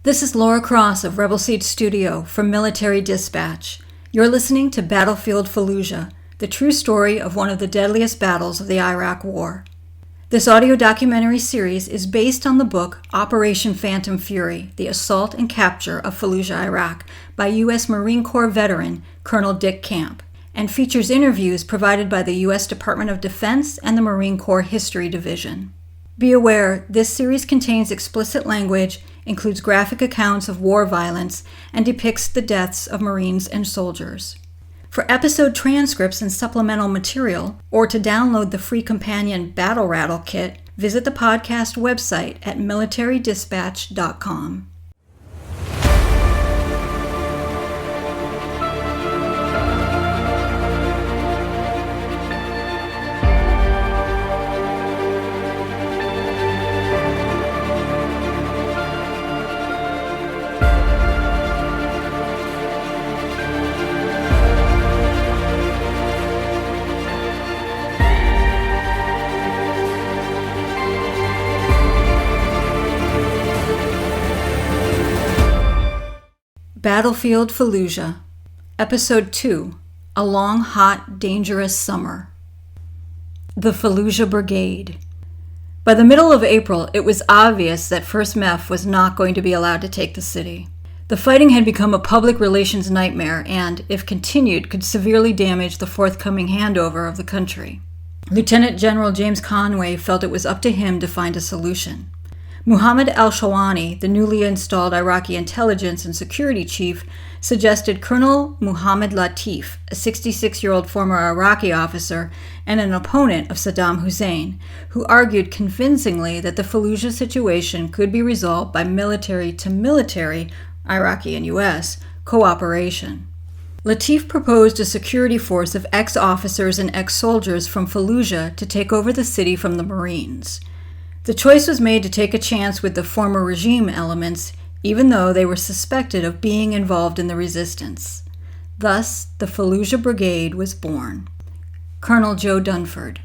This is Laura Cross of Rebel Seed Studio from Military Dispatch. You're listening to Battlefield Fallujah, the true story of one of the deadliest battles of the Iraq War. This audio documentary series is based on the book Operation Phantom Fury, The Assault and Capture of Fallujah, Iraq, by U.S. Marine Corps veteran Colonel Dick Camp, and features interviews provided by the U.S. Department of Defense and the Marine Corps History Division. Be aware, this series contains explicit language, includes graphic accounts of war violence, and depicts the deaths of Marines and soldiers. For episode transcripts and supplemental material, or to download the free companion Battle Rattle kit, visit the podcast website at militarydispatch.com. Battlefield Fallujah, Episode 2, A Long, Hot, Dangerous Summer. The Fallujah Brigade. By the middle of April, it was obvious that 1st MEF was not going to be allowed to take the city. The fighting had become a public relations nightmare and, if continued, could severely damage the forthcoming handover of the country. Lieutenant General James Conway felt it was up to him to find a solution. Muhammad al-Shawani, the newly installed Iraqi intelligence and security chief, suggested Colonel Muhammad Latif, a 66-year-old former Iraqi officer and an opponent of Saddam Hussein, who argued convincingly that the Fallujah situation could be resolved by military-to-military, Iraqi and U.S., cooperation. Latif proposed a security force of ex-officers and ex-soldiers from Fallujah to take over the city from the Marines. The choice was made to take a chance with the former regime elements, even though they were suspected of being involved in the resistance. Thus, the Fallujah Brigade was born. Colonel Joe Dunford.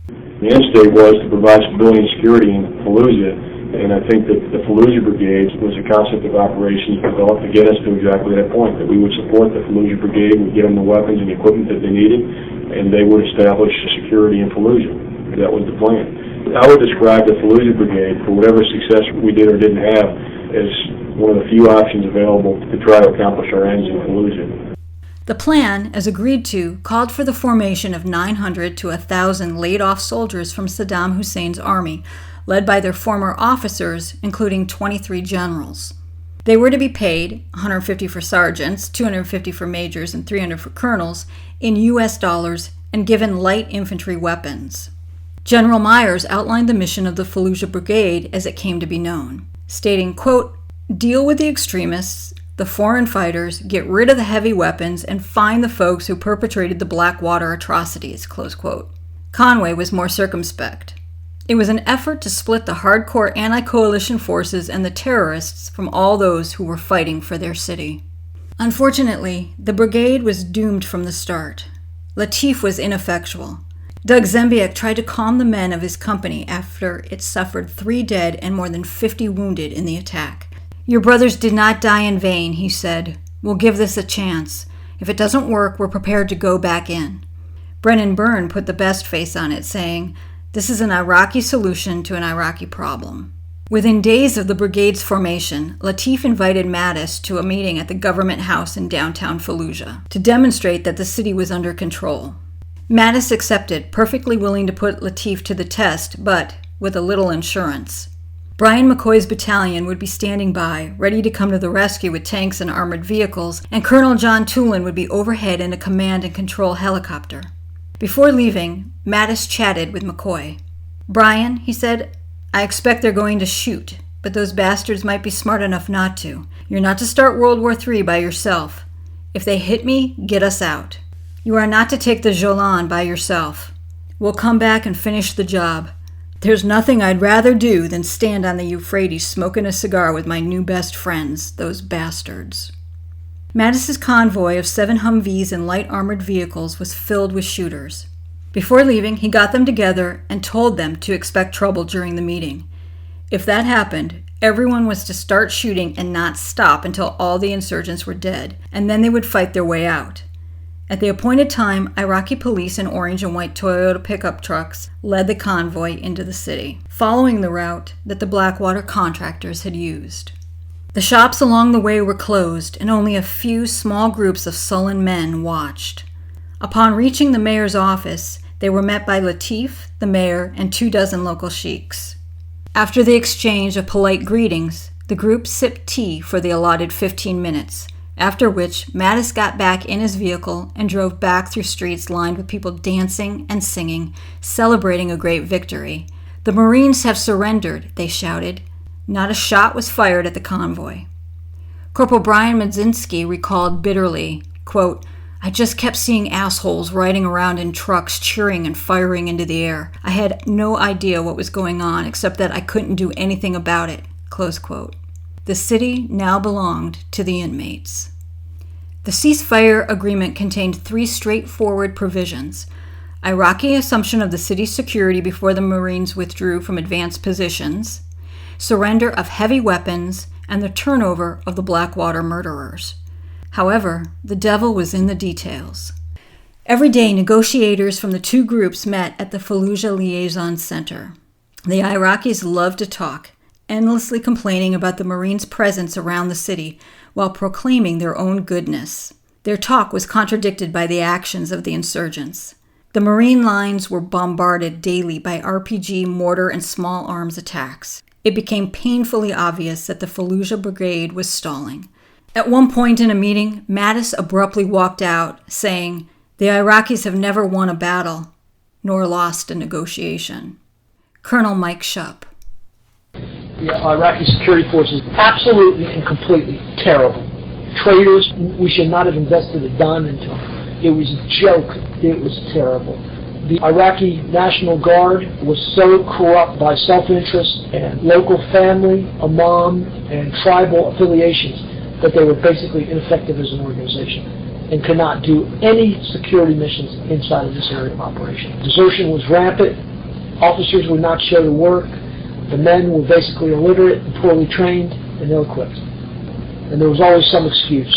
The end state was to provide civilian security in Fallujah, and I think that the Fallujah Brigade was a concept of operations developed to get us to exactly that point, that we would support the Fallujah Brigade, we'd get them the weapons and equipment that they needed, and they would establish security in Fallujah. That was the plan. I would describe the Fallujah Brigade, for whatever success we did or didn't have, as one of the few options available to try to accomplish our ends in Fallujah. The plan, as agreed to, called for the formation of 900 to 1,000 laid-off soldiers from Saddam Hussein's army, led by their former officers, including 23 generals. They were to be paid, $150 for sergeants, $250 for majors, and $300 for colonels, in U.S. dollars, and given light infantry weapons. General Myers outlined the mission of the Fallujah Brigade as it came to be known, stating, quote, "Deal with the extremists, the foreign fighters, get rid of the heavy weapons, and find the folks who perpetrated the Blackwater atrocities," close quote. Conway was more circumspect. It was an effort to split the hardcore anti-coalition forces and the terrorists from all those who were fighting for their city. Unfortunately, the brigade was doomed from the start. Latif was ineffectual. Doug Zembiak tried to calm the men of his company after it suffered 3 dead and more than 50 wounded in the attack. "Your brothers did not die in vain," he said. "We'll give this a chance. If it doesn't work, we're prepared to go back in." Brennan Byrne put the best face on it, saying, "This is an Iraqi solution to an Iraqi problem." Within days of the brigade's formation, Latif invited Mattis to a meeting at the government house in downtown Fallujah to demonstrate that the city was under control. Mattis accepted, perfectly willing to put Latif to the test, but with a little insurance. Brian McCoy's battalion would be standing by, ready to come to the rescue with tanks and armored vehicles, and Colonel John Tulin would be overhead in a command and control helicopter. Before leaving, Mattis chatted with McCoy. "Brian," he said, "I expect they're going to shoot, but those bastards might be smart enough not to. You're not to start World War III by yourself. If they hit me, get us out. You are not to take the Jolan by yourself. We'll come back and finish the job. There's nothing I'd rather do than stand on the Euphrates smoking a cigar with my new best friends, those bastards." Mattis's convoy of 7 Humvees and light armored vehicles was filled with shooters. Before leaving, he got them together and told them to expect trouble during the meeting. If that happened, everyone was to start shooting and not stop until all the insurgents were dead, and then they would fight their way out. At the appointed time, Iraqi police in orange and white Toyota pickup trucks led the convoy into the city, following the route that the Blackwater contractors had used. The shops along the way were closed, and only a few small groups of sullen men watched. Upon reaching the mayor's office, they were met by Latif, the mayor, and 24 local sheiks. After the exchange of polite greetings, the group sipped tea for the allotted 15 minutes, after which Mattis got back in his vehicle and drove back through streets lined with people dancing and singing, celebrating a great victory. "The Marines have surrendered," they shouted. Not a shot was fired at the convoy. Corporal Brian Madzinski recalled bitterly, quote, "I just kept seeing assholes riding around in trucks, cheering and firing into the air. I had no idea what was going on, except that I couldn't do anything about it," close quote. The city now belonged to the inmates. The ceasefire agreement contained 3 straightforward provisions: Iraqi assumption of the city's security before the Marines withdrew from advanced positions, surrender of heavy weapons, and the turnover of the Blackwater murderers. However, the devil was in the details. Every day, negotiators from the 2 groups met at the Fallujah Liaison Center. The Iraqis loved to talk, endlessly complaining about the Marines' presence around the city while proclaiming their own goodness. Their talk was contradicted by the actions of the insurgents. The Marine lines were bombarded daily by RPG, mortar, and small arms attacks. It became painfully obvious that the Fallujah Brigade was stalling. At one point in a meeting, Mattis abruptly walked out, saying, "The Iraqis have never won a battle, nor lost a negotiation." Colonel Mike Shupp. The Iraqi security forces, absolutely and completely terrible. Traitors, we should not have invested a dime into them. It was a joke. It was terrible. The Iraqi National Guard was so corrupt by self-interest and local family, imam, and tribal affiliations that they were basically ineffective as an organization and could not do any security missions inside of this area of operation. Desertion was rampant. Officers would not show to work. The men were basically illiterate and poorly trained and ill-equipped. And there was always some excuse.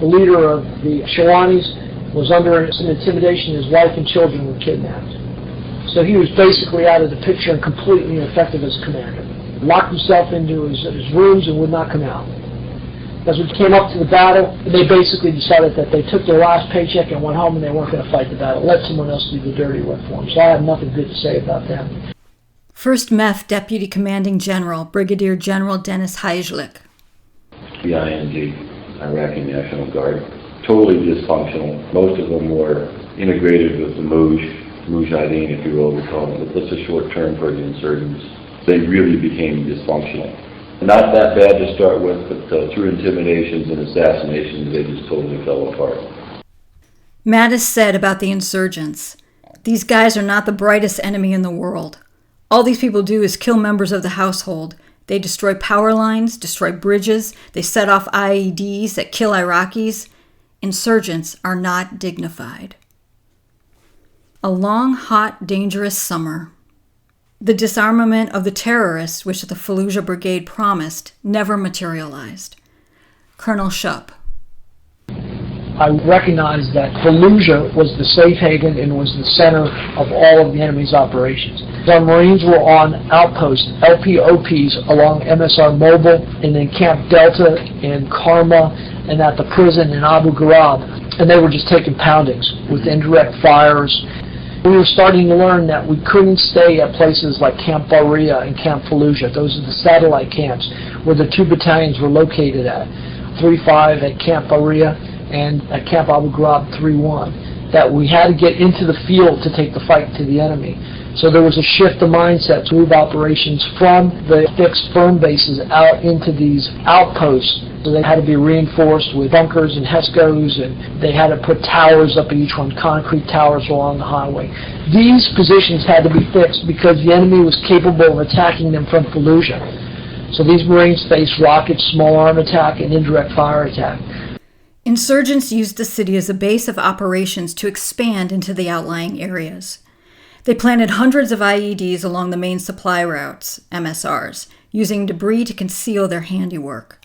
The leader of the Shawanis was under some intimidation. His wife and children were kidnapped. So he was basically out of the picture and completely ineffective as a commander. Locked himself into his rooms and would not come out. As we came up to the battle, they basically decided that they took their last paycheck and went home and they weren't going to fight the battle. Let someone else do the dirty work for them. So I have nothing good to say about them. 1st MEF Deputy Commanding General, Brigadier General Dennis Heijlik. The ING, Iraqi National Guard, totally dysfunctional. Most of them were integrated with the Mujahideen, if you will, we call them. That's a short term for the insurgents. They really became dysfunctional. Not that bad to start with, but through intimidations and assassinations, they just totally fell apart. Mattis said about the insurgents, "These guys are not the brightest enemy in the world. All these people do is kill members of the household. They destroy power lines, destroy bridges, they set off IEDs that kill Iraqis. Insurgents are not dignified." A long, hot, dangerous summer. The disarmament of the terrorists, which the Fallujah Brigade promised, never materialized. Colonel Shupp. I recognized that Fallujah was the safe haven and was the center of all of the enemy's operations. Our Marines were on outposts, LPOPs, along MSR Mobile, and in Camp Delta, in Karma, and at the prison in Abu Ghraib. And they were just taking poundings with indirect fires. We were starting to learn that we couldn't stay at places like Camp Baria and Camp Fallujah. Those are the satellite camps where the 2 battalions were located at. 3-5 at Camp Baria and at Camp Abu Ghraib 3-1. That we had to get into the field to take the fight to the enemy. So there was a shift of mindset to move operations from the fixed firm bases out into these outposts. So they had to be reinforced with bunkers and HESCOs, and they had to put towers up at each one, concrete towers along the highway. These positions had to be fixed because the enemy was capable of attacking them from Fallujah. So these Marines faced rockets, small arm attack, and indirect fire attack. Insurgents used the city as a base of operations to expand into the outlying areas. They planted hundreds of IEDs along the main supply routes, MSRs, using debris to conceal their handiwork.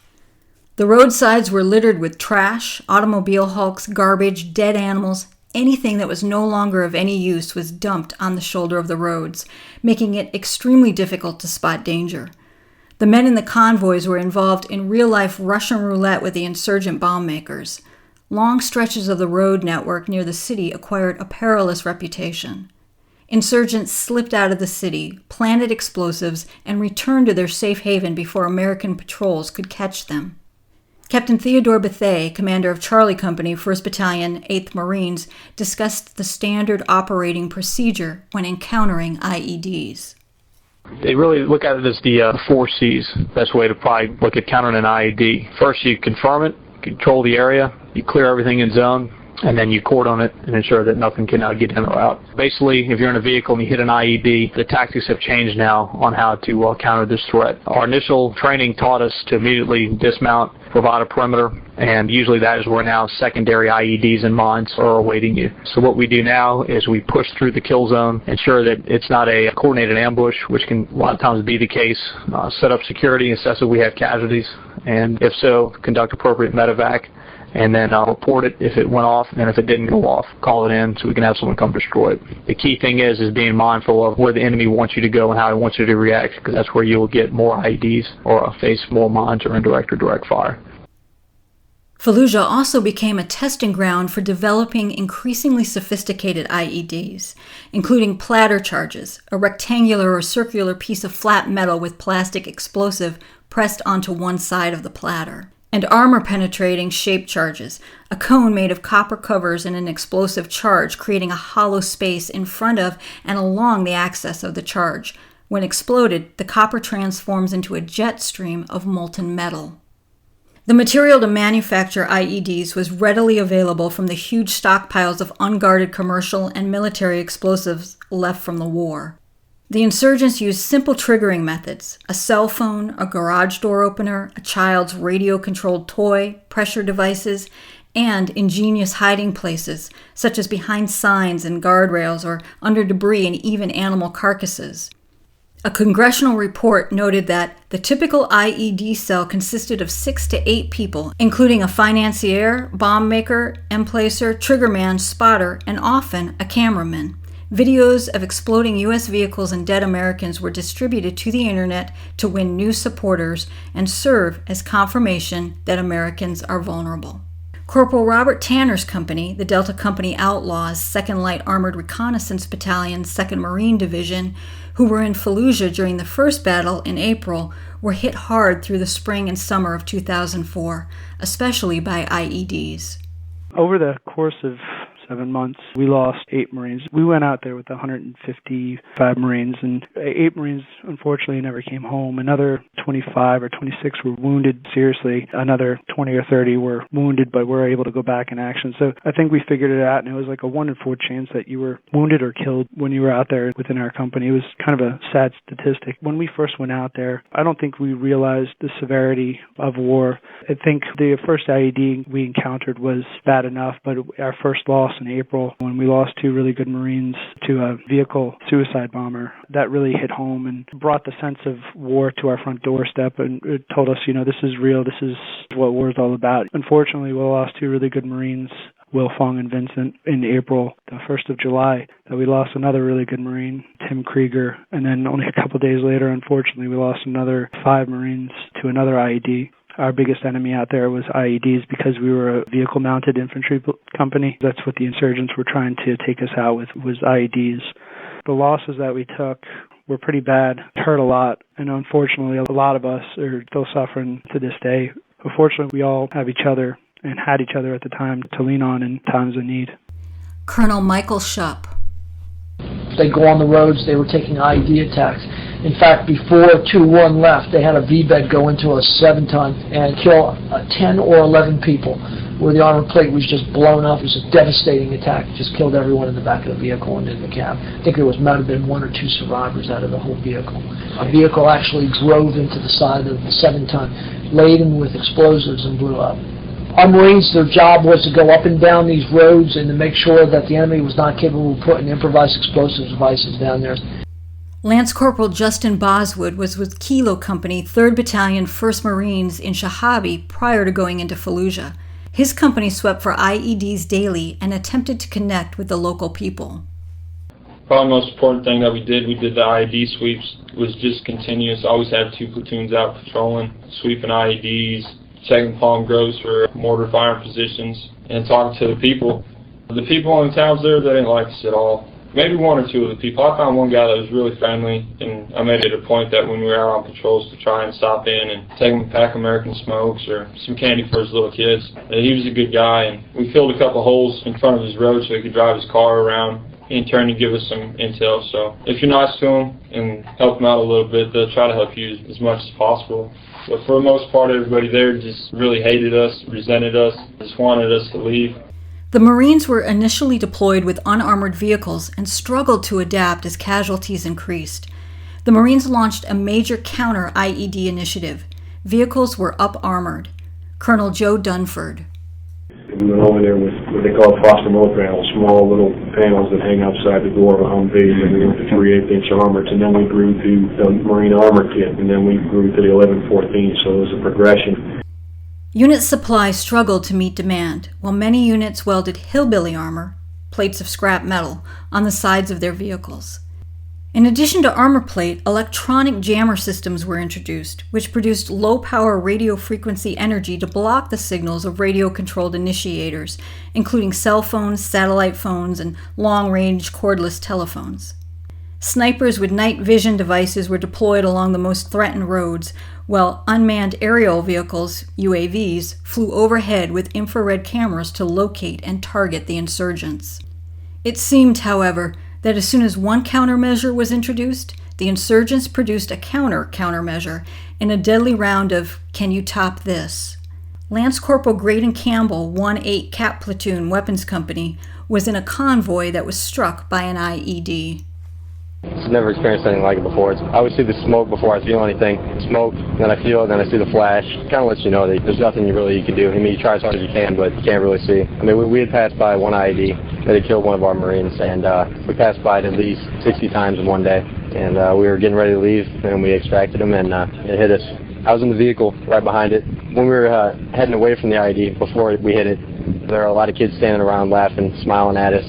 The roadsides were littered with trash, automobile hulks, garbage, dead animals. Anything that was no longer of any use was dumped on the shoulder of the roads, making it extremely difficult to spot danger. The men in the convoys were involved in real-life Russian roulette with the insurgent bomb makers. Long stretches of the road network near the city acquired a perilous reputation. Insurgents slipped out of the city, planted explosives, and returned to their safe haven before American patrols could catch them. Captain Theodore Bethea, commander of Charlie Company, 1st Battalion, 8th Marines, discussed the standard operating procedure when encountering IEDs. They really look at it as the 4 C's. Best way to probably look at countering an IED. First, you confirm it, control the area, you clear everything in zone, and then you cordon it and ensure that nothing can get in or out. Basically, if you're in a vehicle and you hit an IED, the tactics have changed now on how to counter this threat. Our initial training taught us to immediately dismount, provide a perimeter, and usually that is where now secondary IEDs and mines are awaiting you. So what we do now is we push through the kill zone, ensure that it's not a coordinated ambush, which can a lot of times be the case, set up security, assess if we have casualties, and if so, conduct appropriate medevac, and then report it if it went off, and if it didn't go off, call it in so we can have someone come destroy it. The key thing is being mindful of where the enemy wants you to go and how he wants you to react, because that's where you'll get more IEDs or face more mines or indirect or direct fire. Fallujah also became a testing ground for developing increasingly sophisticated IEDs, including platter charges, a rectangular or circular piece of flat metal with plastic explosive pressed onto one side of the platter, and armor-penetrating shape charges, a cone made of copper covers and an explosive charge, creating a hollow space in front of and along the axis of the charge. When exploded, the copper transforms into a jet stream of molten metal. The material to manufacture IEDs was readily available from the huge stockpiles of unguarded commercial and military explosives left from the war. The insurgents used simple triggering methods: a cell phone, a garage door opener, a child's radio-controlled toy, pressure devices, and ingenious hiding places, such as behind signs and guardrails or under debris and even animal carcasses. A congressional report noted that the typical IED cell consisted of 6 to 8 people, including a financier, bomb maker, emplacer, triggerman, spotter, and often a cameraman. Videos of exploding U.S. vehicles and dead Americans were distributed to the internet to win new supporters and serve as confirmation that Americans are vulnerable. Corporal Robert Tanner's company, the Delta Company Outlaws, 2nd Light Armored Reconnaissance Battalion, 2nd Marine Division, who were in Fallujah during the first battle in April, were hit hard through the spring and summer of 2004, especially by IEDs. Over the course of 7 months, we lost 8 Marines. We went out there with 155 Marines, and 8 Marines unfortunately never came home. Another 25 or 26 were wounded seriously. Another 20 or 30 were wounded but were able to go back in action. So I think we figured it out, and it was like a 1 in 4 chance that you were wounded or killed when you were out there within our company. It was kind of a sad statistic. When we first went out there, I don't think we realized the severity of war. I think the first IED we encountered was bad enough, but our first loss in April, when we lost 2 really good Marines to a vehicle suicide bomber, that really hit home and brought the sense of war to our front doorstep, and it told us, this is real, this is what war is all about. Unfortunately, we lost 2 really good Marines, Will Fong and Vincent, in April. The 1st of July, that we lost another really good Marine, Tim Krieger, and then only a couple days later, unfortunately, we lost another 5 Marines to another IED. Our biggest enemy out there was IEDs because we were a vehicle-mounted infantry company. That's what the insurgents were trying to take us out with, was IEDs. The losses that we took were pretty bad. It hurt a lot, and unfortunately, a lot of us are still suffering to this day. Unfortunately, we all have each other and had each other at the time to lean on in times of need. Colonel Michael Shupp. They go on the roads, they were taking IED attacks. In fact, before 2-1 left, they had a V-bed go into a 7-ton and kill 10 or 11 people, where the armor plate was just blown up. It was a devastating attack. It just killed everyone in the back of the vehicle and in the cab. I think there might have been 1 or 2 survivors out of the whole vehicle. A vehicle actually drove into the side of the 7-ton, laden with explosives, and blew up. Our Marines, their job was to go up and down these roads and to make sure that the enemy was not capable of putting improvised explosive devices down there. Lance Corporal Justin Boswood was with Kilo Company, 3rd Battalion, 1st Marines in Shahabi prior to going into Fallujah. His company swept for IEDs daily and attempted to connect with the local people. Probably the most important thing that we did the IED sweeps, was just continuous. Always had 2 platoons out patrolling, sweeping IEDs, checking palm groves for mortar firing positions, and talking to the people. The people in the towns there, they didn't like us at all. Maybe 1 or 2 of the people. I found one guy that was really friendly, and I made it a point that when we were out on patrols to try and stop in and take him a pack of American smokes or some candy for his little kids. And he was a good guy, and we filled a couple holes in front of his road so he could drive his car around. In turn, to give us some intel. So if you're nice to them and help them out a little bit, they'll try to help you as much as possible. But for the most part, everybody there just really hated us, resented us, just wanted us to leave. The Marines were initially deployed with unarmored vehicles and struggled to adapt as casualties increased. The Marines launched a major counter-IED initiative. Vehicles were up-armored. Colonel Joe Dunford. We went over there with what they call Foster Motor panels, small little panels that hang outside the door of a Humvee, and we went to 3 8-inch armors, and then we grew to the Marine Armor Kit, and then we grew to the 1114, so it was a progression. Unit supply struggled to meet demand, while many units welded hillbilly armor, plates of scrap metal, on the sides of their vehicles. In addition to armor plate, electronic jammer systems were introduced, which produced low-power radio frequency energy to block the signals of radio-controlled initiators, including cell phones, satellite phones, and long-range cordless telephones. Snipers with night vision devices were deployed along the most threatened roads, while unmanned aerial vehicles, UAVs, flew overhead with infrared cameras to locate and target the insurgents. It seemed, however, that as soon as one countermeasure was introduced, the insurgents produced a countermeasure in a deadly round of "Can you top this?" Lance Corporal Graydon Campbell, 1-8 Cap Platoon Weapons Company, was in a convoy that was struck by an IED. I've never experienced anything like it before. I always see the smoke before I feel anything. Smoke, then I feel it, then I see the flash. It kind of lets you know that there's nothing you can do. I mean, you try as hard as you can, but you can't really see. I mean, we had passed by one IED that had killed one of our Marines, and we passed by it at least 60 times in one day. And we were getting ready to leave, and we extracted him, and it hit us. I was in the vehicle right behind it. When we were heading away from the IED, before we hit it, there were a lot of kids standing around laughing, smiling at us.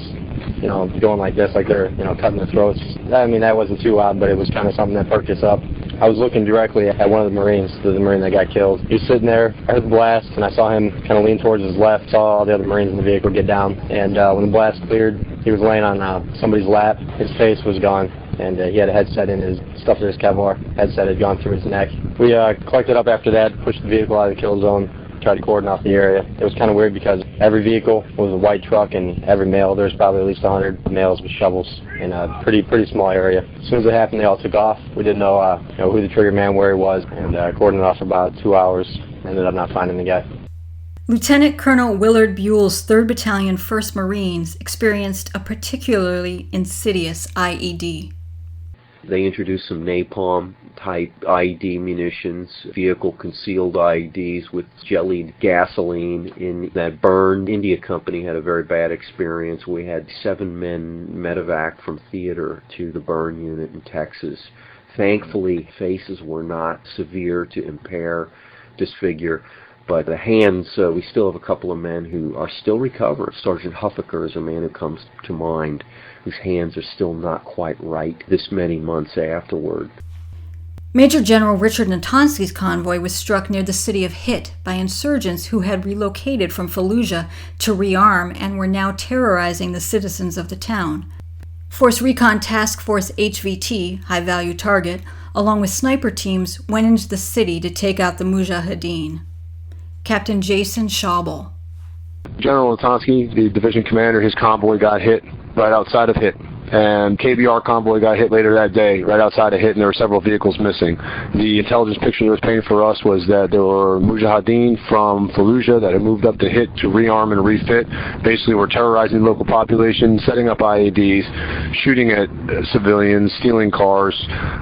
You know, going like this, like they're, cutting their throats. I mean, that wasn't too odd, but it was kind of something that perked us up. I was looking directly at one of the Marines, the Marine that got killed. He was sitting there, I heard the blast, and I saw him kind of lean towards his left, saw all the other Marines in the vehicle get down, and when the blast cleared, he was laying on somebody's lap. His face was gone, and he had a headset in his, stuffed in his Kevlar. Headset had gone through his neck. We collected up after that, pushed the vehicle out of the kill zone, tried to cordon off the area. It was kind of weird because every vehicle was a white truck, and every male, there was probably at least 100 males with shovels in a pretty small area. As soon as it happened, they all took off. We didn't know, who the trigger man, where he was, and cordoned off for about 2 hours. Ended up not finding the guy. Lieutenant Colonel Willard Buell's 3rd Battalion, 1st Marines experienced a particularly insidious IED. They introduced some napalm-type IED munitions, vehicle-concealed IEDs with jellied gasoline in that burned. India Company had a very bad experience. We had 7 men medevac from theater to the burn unit in Texas. Thankfully, faces were not severe to impair, disfigure. But the hands, we still have a couple of men who are still recovering. Sergeant Huffaker is a man who comes to mind, whose hands are still not quite right this many months afterward. Major General Richard Natonski's convoy was struck near the city of Hit by insurgents who had relocated from Fallujah to rearm and were now terrorizing the citizens of the town. Force Recon Task Force HVT, High Value Target, along with sniper teams, went into the city to take out the Mujahideen. Captain Jason Schaubel. General Latonsky, the division commander, his convoy got hit right outside of Hit. And KBR convoy got hit later that day, right outside of Hit, and there were several vehicles missing. The intelligence picture that was painted for us was that there were Mujahideen from Fallujah that had moved up to Hit to rearm and refit. Basically, were terrorizing the local population, setting up IEDs, shooting at civilians, stealing cars,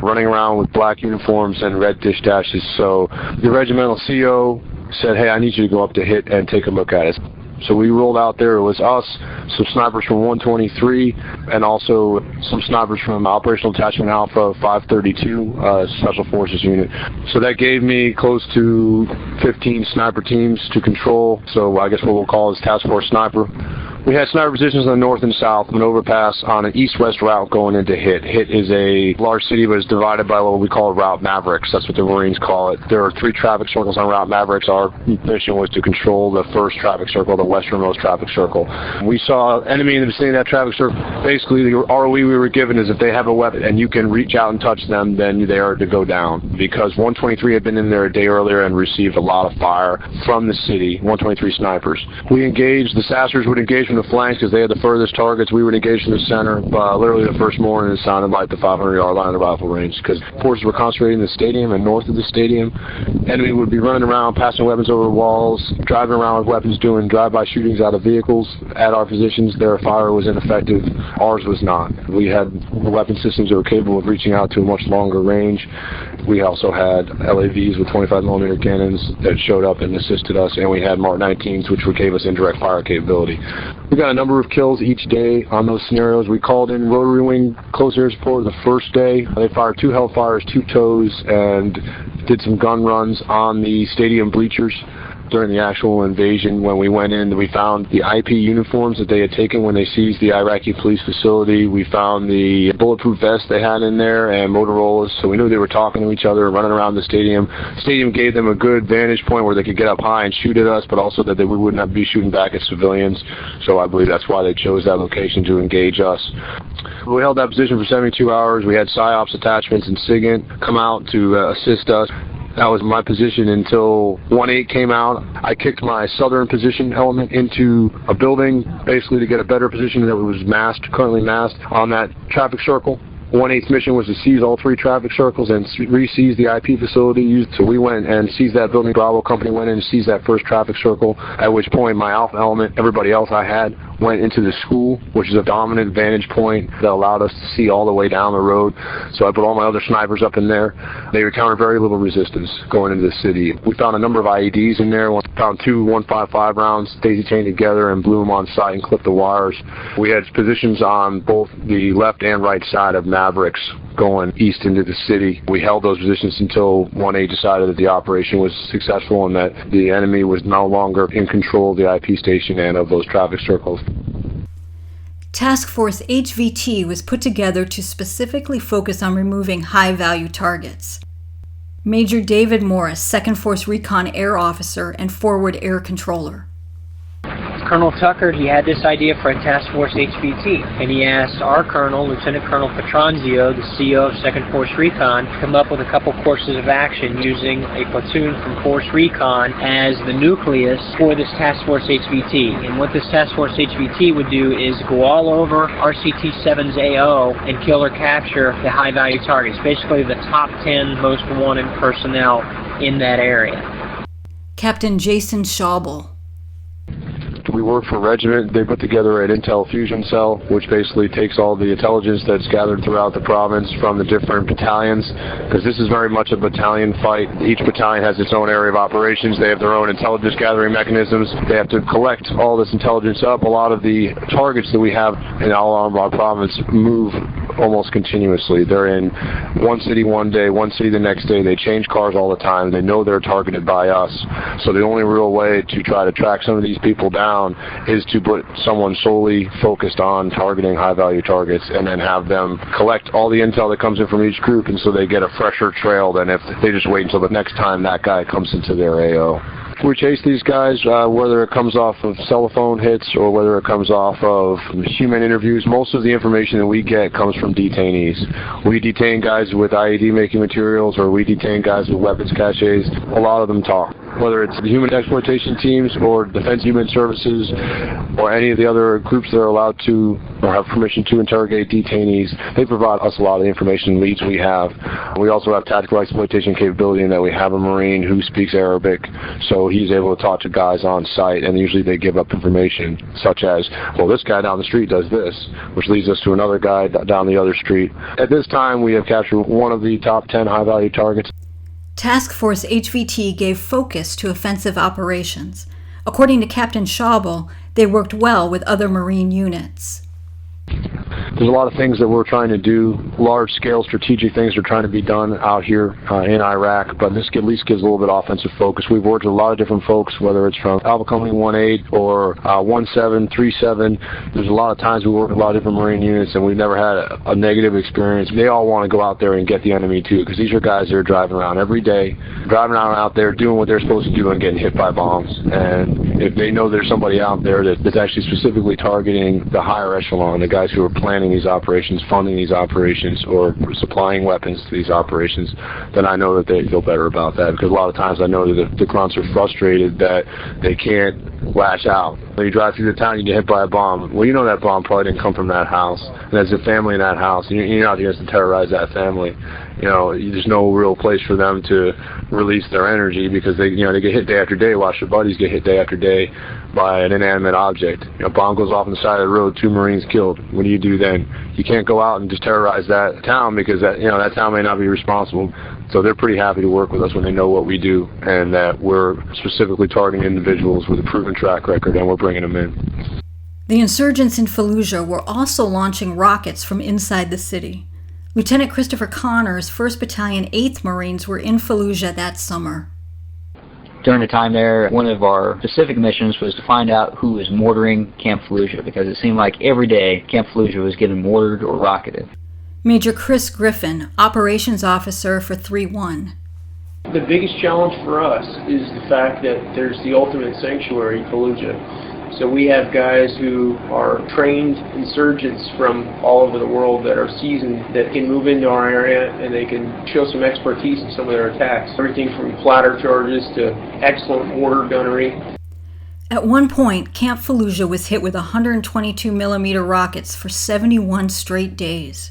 running around with black uniforms and red dish dashes. So the regimental CO said, hey, I need you to go up to hit and take a look at it. So we rolled out there. It was us, some snipers from 123, and also some snipers from Operational Attachment Alpha 532 Special Forces unit. So that gave me close to 15 sniper teams to control. So I guess what we'll call is Task Force Sniper. We had sniper positions on the north and south, an overpass on an east-west route going into Hit. Hit is a large city, but it's divided by what we call Route Mavericks. That's what the Marines call it. There are 3 traffic circles on Route Mavericks. Our mission was to control the first traffic circle, the westernmost traffic circle. We saw enemy in the vicinity of that traffic circle. Basically, the ROE we were given is if they have a weapon and you can reach out and touch them, then they are to go down. Because 123 had been in there a day earlier and received a lot of fire from the city, 123 snipers. We engaged, the Sassers would engage from the flanks because they had the furthest targets. We would engage from the center. Literally the first morning it sounded like the 500-yard line of rifle range because forces were concentrated in the stadium and north of the stadium. Enemy would be running around, passing weapons over walls, driving around with weapons, doing drive-by shootings out of vehicles at our positions. Their fire was ineffective. Ours was not. We had weapon systems that were capable of reaching out to a much longer range. We also had LAVs with 25mm cannons that showed up and assisted us, and we had Mark 19s, which gave us indirect fire capability. We got a number of kills each day on those scenarios. We called in rotary wing close air support the first day. They fired 2 Hellfires, 2 TOWs, and did some gun runs on the stadium bleachers. During the actual invasion, when we went in, we found the IP uniforms that they had taken when they seized the Iraqi police facility. We found the bulletproof vests they had in there and Motorola's, so we knew they were talking to each other, running around the stadium. The stadium gave them a good vantage point where they could get up high and shoot at us, but also that we would not be shooting back at civilians. So I believe that's why they chose that location to engage us. We held that position for 72 hours. We had PSYOPs attachments and SIGINT come out to assist us. That was my position until 1-8 came out. I kicked my southern position element into a building, basically to get a better position that was masked, currently masked, on that traffic circle. 1-8's mission was to seize all 3 traffic circles and re-seize the IP facility. So we went and seized that building. Bravo Company went in and seized that first traffic circle, at which point my alpha element, everybody else I had, went into the school, which is a dominant vantage point that allowed us to see all the way down the road. So I put all my other snipers up in there. They encountered very little resistance going into the city. We found a number of IEDs in there. We found 2 155 rounds daisy-chained together and blew them on sight and clipped the wires. We had positions on both the left and right side of Mavericks going east into the city. We held those positions until 1-8 decided that the operation was successful and that the enemy was no longer in control of the IP station and of those traffic circles. Task Force HVT was put together to specifically focus on removing high-value targets. Major David Morris, 2nd Force Recon Air Officer and Forward Air Controller. Colonel Tucker, he had this idea for a Task Force HVT, and he asked our Colonel, Lieutenant Colonel Petronzio, the CEO of 2nd Force Recon, to come up with a couple courses of action using a platoon from Force Recon as the nucleus for this Task Force HVT. And what this Task Force HVT would do is go all over RCT-7's AO and kill or capture the high-value targets, basically the top 10 most wanted personnel in that area. Captain Jason Schaubel. We work for Regiment. They put together an intel fusion cell, which basically takes all the intelligence that's gathered throughout the province from the different battalions, because this is very much a battalion fight. Each battalion has its own area of operations. They have their own intelligence gathering mechanisms. They have to collect all this intelligence up. A lot of the targets that we have in all of our province move almost continuously. They're in one city one day, one city the next day. They change cars all the time. They know they're targeted by us. So the only real way to try to track some of these people down is to put someone solely focused on targeting high-value targets and then have them collect all the intel that comes in from each group, and so they get a fresher trail than if they just wait until the next time that guy comes into their AO. We chase these guys, whether it comes off of cell phone hits or whether it comes off of human interviews. Most of the information that we get comes from detainees. We detain guys with IED making materials or we detain guys with weapons caches. A lot of them talk. Whether it's the human exploitation teams or Defense Human Services or any of the other groups that are allowed to or have permission to interrogate detainees, they provide us a lot of the information and leads we have. We also have tactical exploitation capability in that we have a Marine who speaks Arabic, so he's able to talk to guys on site, and usually they give up information such as, well, this guy down the street does this, which leads us to another guy down the other street. At this time, we have captured one of the top 10 high-value targets. Task Force HVT gave focus to offensive operations. According to Captain Schaubel, they worked well with other Marine units. There's a lot of things that we're trying to do, large-scale strategic things are trying to be done out here in Iraq, but this at least gives a little bit of offensive focus. We've worked with a lot of different folks, whether it's from Alpha Company 1-8 or 1-7, 3-7. There's a lot of times we work with a lot of different Marine units, and we've never had a negative experience. They all want to go out there and get the enemy, too, because these are guys that are driving around every day, driving around out there, doing what they're supposed to do and getting hit by bombs. And if they know there's somebody out there that's actually specifically targeting the higher echelon, the guys who are planning these operations, funding these operations, or supplying weapons to these operations, then I know that they feel better about that, because a lot of times I know that the grunts are frustrated that they can't lash out. When you drive through the town, you get hit by a bomb. Well, you know that bomb probably didn't come from that house, and there's a family in that house, and you're not just to terrorize that family. You know, there's no real place for them to release their energy, because they get hit day after day, watch their buddies get hit day after day by an inanimate object. Bomb goes off on the side of the road, 2 Marines killed. What do you do then? You can't go out and just terrorize that town, because that town may not be responsible. So they're pretty happy to work with us when they know what we do, and that we're specifically targeting individuals with a proven track record, and we're bringing them in. The insurgents in Fallujah were also launching rockets from inside the city. Lieutenant Christopher Connor's 1st Battalion 8th Marines were in Fallujah that summer. During the time there, one of our specific missions was to find out who was mortaring Camp Fallujah, because it seemed like every day Camp Fallujah was getting mortared or rocketed. Major Chris Griffin, Operations Officer for 3-1. The biggest challenge for us is the fact that there's the ultimate sanctuary, Fallujah. So we have guys who are trained insurgents from all over the world that are seasoned, that can move into our area and they can show some expertise in some of their attacks. Everything from platter charges to excellent mortar gunnery. At one point, Camp Fallujah was hit with 122mm rockets for 71 straight days.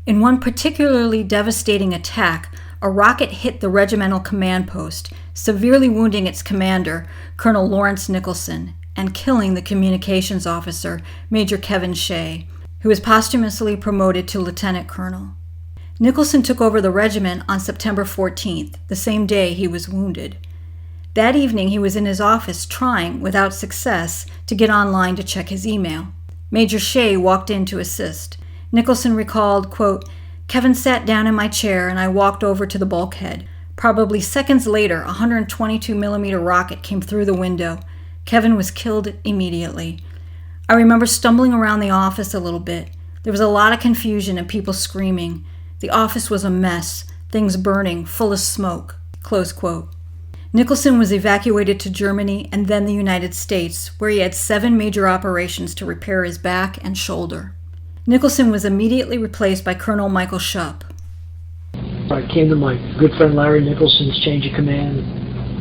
In one particularly devastating attack, a rocket hit the regimental command post, severely wounding its commander, Colonel Lawrence Nicholson, and killing the communications officer, Major Kevin Shea, who was posthumously promoted to lieutenant colonel. Nicholson took over the regiment on September 14th, the same day he was wounded. That evening he was in his office trying, without success, to get online to check his email. Major Shea walked in to assist. Nicholson recalled, quote, "Kevin sat down in my chair and I walked over to the bulkhead. Probably seconds later, a 122mm rocket came through the window. Kevin was killed immediately. I remember stumbling around the office a little bit. There was a lot of confusion and people screaming. The office was a mess, things burning, full of smoke." Close quote. Nicholson was evacuated to Germany and then the United States, where he had 7 major operations to repair his back and shoulder. Nicholson was immediately replaced by Colonel Michael Shupp. I came to my good friend Larry Nicholson's change of command.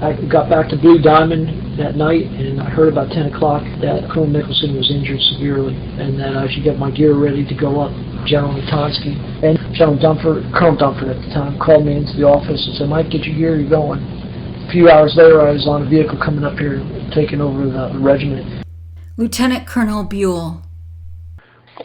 I got back to Blue Diamond that night, and I heard about 10 o'clock that Colonel Nicholson was injured severely, and that I should get my gear ready to go up. General Natonsky and Colonel Dumford at the time, called me into the office and said, "Mike, get your gear, you're going." A few hours later, I was on a vehicle coming up here, taking over the regiment. Lieutenant Colonel Buell.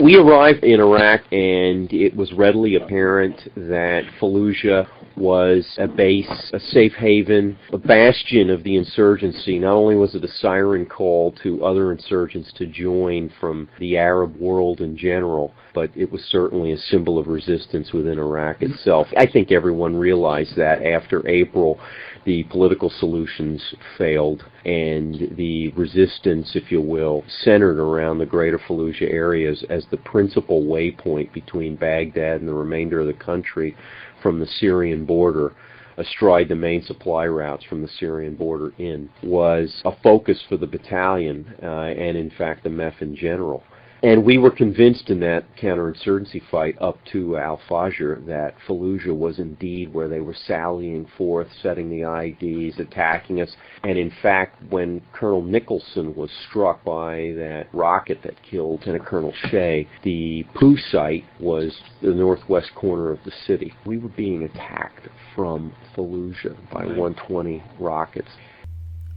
We arrived in Iraq, and it was readily apparent that Fallujah was a base, a safe haven, a bastion of the insurgency. Not only was it a siren call to other insurgents to join from the Arab world in general, but it was certainly a symbol of resistance within Iraq itself. I think everyone realized that after April, the political solutions failed, and the resistance, if you will, centered around the greater Fallujah areas as the principal waypoint between Baghdad and the remainder of the country from the Syrian border, astride the main supply routes from the Syrian border in, was a focus for the battalion and, in fact, the MEF in general. And we were convinced in that counterinsurgency fight up to Al-Fajr that Fallujah was indeed where they were sallying forth, setting the IEDs, attacking us. And in fact, when Colonel Nicholson was struck by that rocket that killed Lieutenant Colonel Shea, the POO site was the northwest corner of the city. We were being attacked from Fallujah by 120 rockets.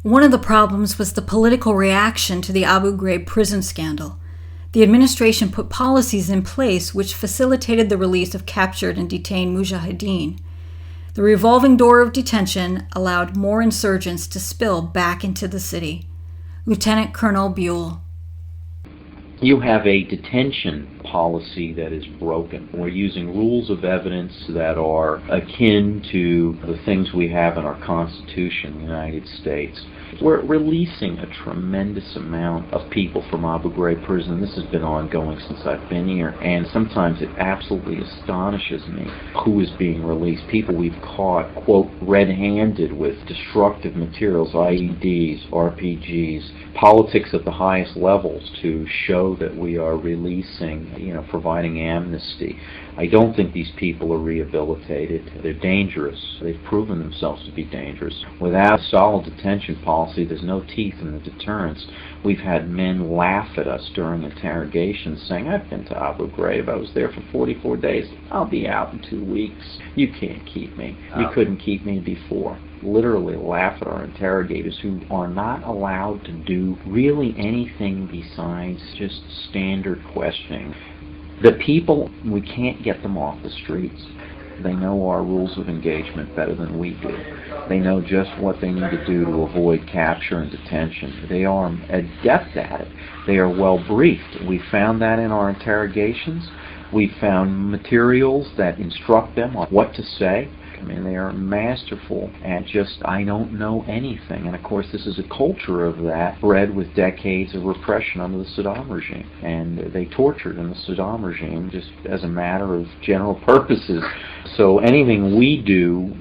One of the problems was the political reaction to the Abu Ghraib prison scandal. The administration put policies in place which facilitated the release of captured and detained mujahideen. The revolving door of detention allowed more insurgents to spill back into the city. Lieutenant Colonel Buell. You have a detention policy that is broken. We're using rules of evidence that are akin to the things we have in our Constitution in the United States. We're releasing a tremendous amount of people from Abu Ghraib prison. This has been ongoing since I've been here, and sometimes it absolutely astonishes me who is being released. People we've caught, quote, red-handed with destructive materials, IEDs, RPGs, politics at the highest levels to show that we are releasing, providing amnesty. I don't think these people are rehabilitated. They're dangerous. They've proven themselves to be dangerous. Without a solid detention policy, there's no teeth in the deterrence. We've had men laugh at us during interrogations saying, I've been to Abu Ghraib. I was there for 44 days. I'll be out in 2 weeks. You can't keep me. You couldn't keep me before. Literally laugh at our interrogators who are not allowed to do really anything besides just standard questioning. The people, we can't get them off the streets. They know our rules of engagement better than we do. They know just what they need to do to avoid capture and detention. They are adept at it. They are well briefed. We found that in our interrogations. We found materials that instruct them on what to say. I mean, they are masterful at just, I don't know anything. And of course, this is a culture of that, bred with decades of repression under the Saddam regime. And they tortured in the Saddam regime just as a matter of general purposes. So anything we do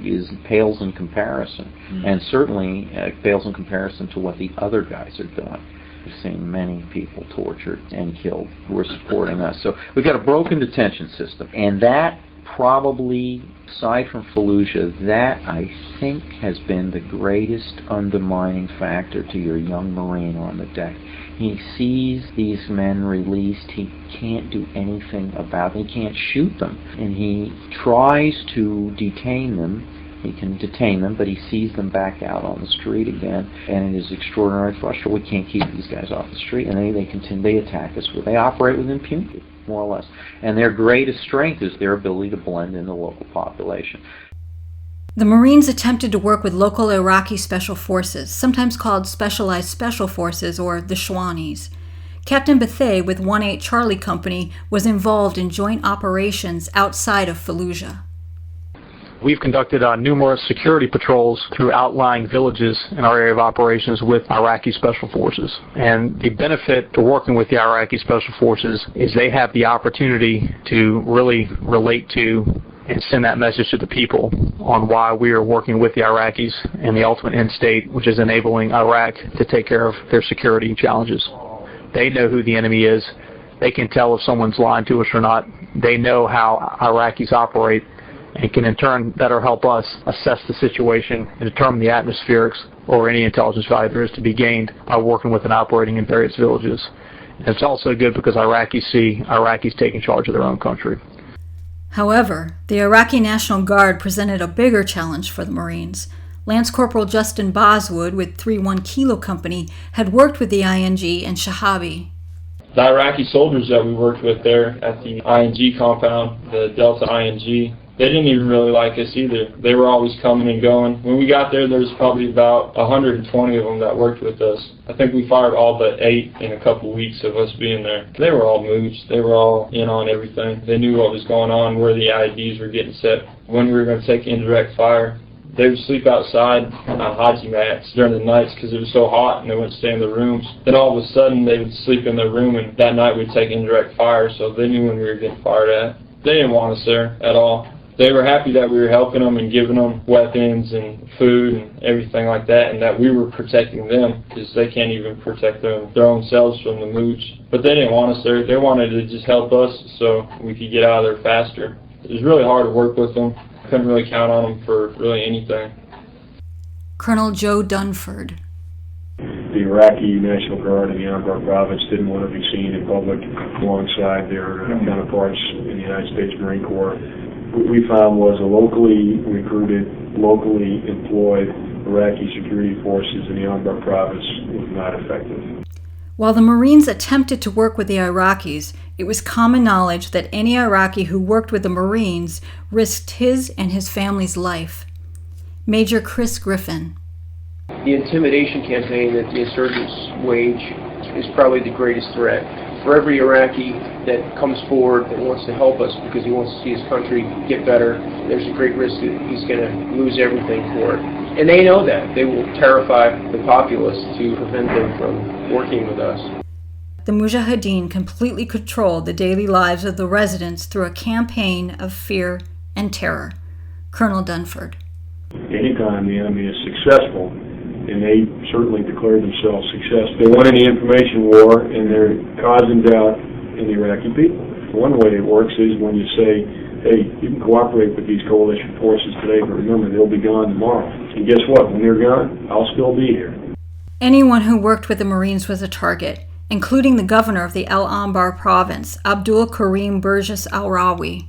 pales in comparison. And certainly pales in comparison to what the other guys are doing. We've seen many people tortured and killed who are supporting us. So we've got a broken detention system. And that probably, aside from Fallujah, that I think has been the greatest undermining factor to your young Marine on the deck. He sees these men released, he can't do anything about them, he can't shoot them, and he tries to detain them. He can detain them, but he sees them back out on the street again, and it is extraordinarily frustrating. We can't keep these guys off the street, and they attack us. They operate with impunity, more or less. And their greatest strength is their ability to blend in the local population. The Marines attempted to work with local Iraqi special forces, sometimes called Specialized Special Forces or the Shwanis. Captain Bethay with 1-8 Charlie Company was involved in joint operations outside of Fallujah. We've conducted numerous security patrols through outlying villages in our area of operations with Iraqi Special Forces. And the benefit to working with the Iraqi Special Forces is they have the opportunity to really relate to and send that message to the people on why we are working with the Iraqis and the ultimate end state, which is enabling Iraq to take care of their security challenges. They know who the enemy is. They can tell if someone's lying to us or not. They know how Iraqis operate, and can in turn better help us assess the situation and determine the atmospherics or any intelligence value there is to be gained by working with and operating in various villages. And it's also good because Iraqis see Iraqis taking charge of their own country. However, the Iraqi National Guard presented a bigger challenge for the Marines. Lance Corporal Justin Boswood with 3-1 Kilo Company had worked with the ING and Shahabi. The Iraqi soldiers that we worked with there at the ING compound, the Delta ING, they didn't even really like us either. They were always coming and going. When we got there was probably about 120 of them that worked with us. I think we fired all but 8 in a couple weeks of us being there. They were all mooched. They were all in on everything. They knew what was going on, where the IEDs were getting set, when we were going to take indirect fire. They would sleep outside on Haji mats during the nights because it was so hot and they wouldn't stay in the rooms. Then all of a sudden they would sleep in their room, and that night we'd take indirect fire, so they knew when we were getting fired at. They didn't want us there at all. They were happy that we were helping them and giving them weapons and food and everything like that, and that we were protecting them because they can't even protect their own selves from the mooch. But they didn't want us there. They wanted to just help us so we could get out of there faster. It was really hard to work with them. Couldn't really count on them for really anything. Colonel Joe Dunford. The Iraqi National Guard in the Anbar province didn't want to be seen in public alongside their counterparts in the United States Marine Corps. What we found was a locally recruited, locally employed Iraqi security forces in the Anbar province was not effective. While the Marines attempted to work with the Iraqis, it was common knowledge that any Iraqi who worked with the Marines risked his and his family's life. Major Chris Griffin. The intimidation campaign that the insurgents wage is probably the greatest threat. For every Iraqi that comes forward that wants to help us because he wants to see his country get better, there's a great risk that he's going to lose everything for it. And they know that. They will terrify the populace to prevent them from working with us. The Mujahideen completely controlled the daily lives of the residents through a campaign of fear and terror. Colonel Dunford. Anytime the enemy is successful, and they certainly declared themselves successful, they won any information war, and they're causing doubt in the Iraqi people. One way it works is when you say, hey, you can cooperate with these coalition forces today, but remember, they'll be gone tomorrow. And guess what? When they're gone, I'll still be here. Anyone who worked with the Marines was a target, including the governor of the El Anbar province, Abdul Karim Burgess Al-Rawi.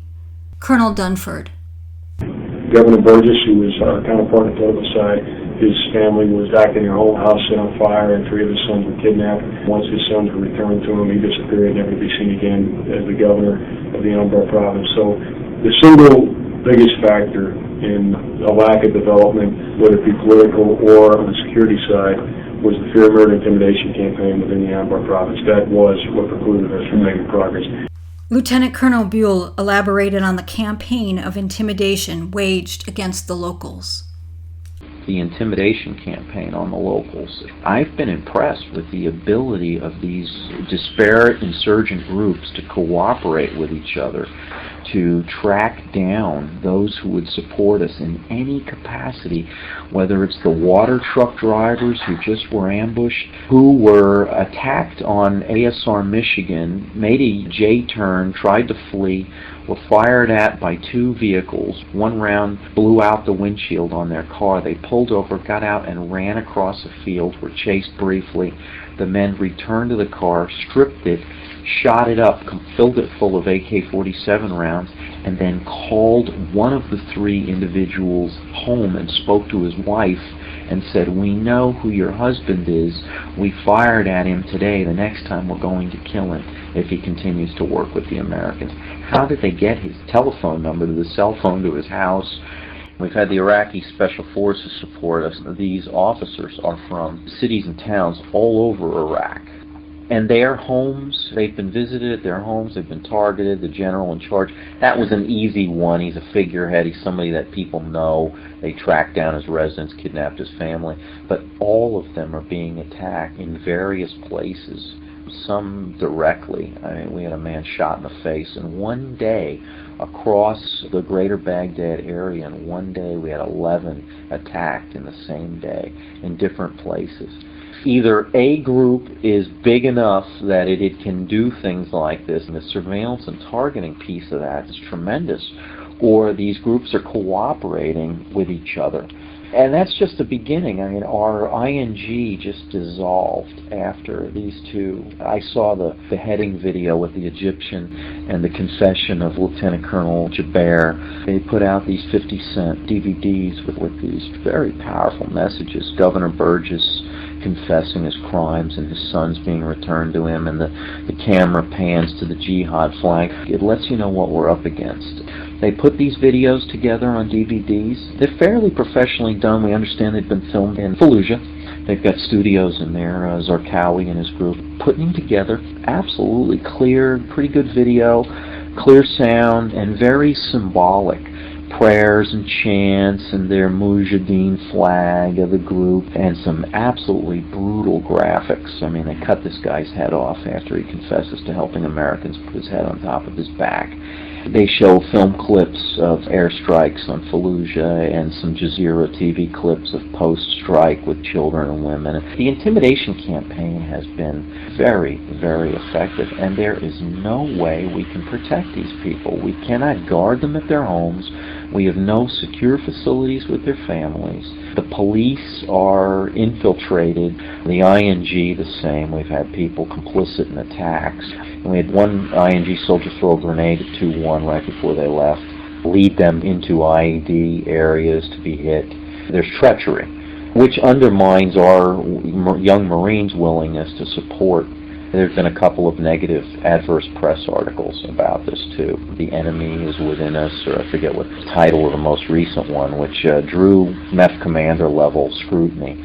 Colonel Dunford. Governor Burgess, who was our counterpart on the political side, his family was back in their whole house set on fire, and 3 of his sons were kidnapped. Once his sons were returned to him, he disappeared, never to be seen again as the governor of the Anbar province. So the single biggest factor in a lack of development, whether it be political or on the security side, was the fear, murder, intimidation campaign within the Anbar province. That was what precluded us from making progress. Lieutenant Colonel Buell elaborated on the campaign of intimidation waged against the locals. The intimidation campaign on the locals. I've been impressed with the ability of these disparate insurgent groups to cooperate with each other, to track down those who would support us in any capacity, whether it's the water truck drivers who just were ambushed, who were attacked on ASR Michigan, made a J-turn, tried to flee, were fired at by 2 vehicles. 1 round blew out the windshield on their car. They pulled over, got out, and ran across a field, were chased briefly. The men returned to the car, stripped it, shot it up, filled it full of AK-47 rounds, and then called one of the 3 individuals home and spoke to his wife and said, "We know who your husband is. We fired at him today. The next time we're going to kill him if he continues to work with the Americans." How did they get his telephone number to the cell phone to his house? We've had the Iraqi Special Forces support us. These officers are from cities and towns all over Iraq. And their homes, they've been visited at their homes, they've been targeted, the general in charge. That was an easy one. He's a figurehead, he's somebody that people know. They tracked down his residence, kidnapped his family. But all of them are being attacked in various places, some directly. I mean, we had a man shot in the face, and one day across the greater Baghdad area, and one day we had 11 attacked in the same day in different places. Either a group is big enough that it can do things like this, and the surveillance and targeting piece of that is tremendous, or these groups are cooperating with each other. And that's just the beginning. I mean, our ING just dissolved after these 2. I saw the beheading video with the Egyptian and the confession of Lieutenant Colonel Jaber. They put out these 50-cent DVDs with these very powerful messages. Governor Burgess confessing his crimes and his sons being returned to him, and the camera pans to the jihad flag. It lets you know what we're up against. They put these videos together on DVDs. They're fairly professionally done. We understand they've been filmed in Fallujah. They've got studios in there, Zarqawi and his group, putting together absolutely clear, pretty good video, clear sound, and very symbolic. Prayers and chants and their Mujahideen flag of the group, and some absolutely brutal graphics. I mean, they cut this guy's head off after he confesses to helping Americans put his head on top of his back. They show film clips of airstrikes on Fallujah and some Jazeera TV clips of post-strike with children and women. The intimidation campaign has been very, very effective, and there is no way we can protect these people. We cannot guard them at their homes. We have no secure facilities with their families. The police are infiltrated. The ING the same. We've had people complicit in attacks. And we had one ING soldier throw a grenade at 2-1 right before they left, lead them into IED areas to be hit. There's treachery, which undermines our young Marines' willingness to support There have been a couple of negative adverse press articles about this too. The enemy is within us, or I forget what the title of the most recent one, which drew MEF commander level scrutiny.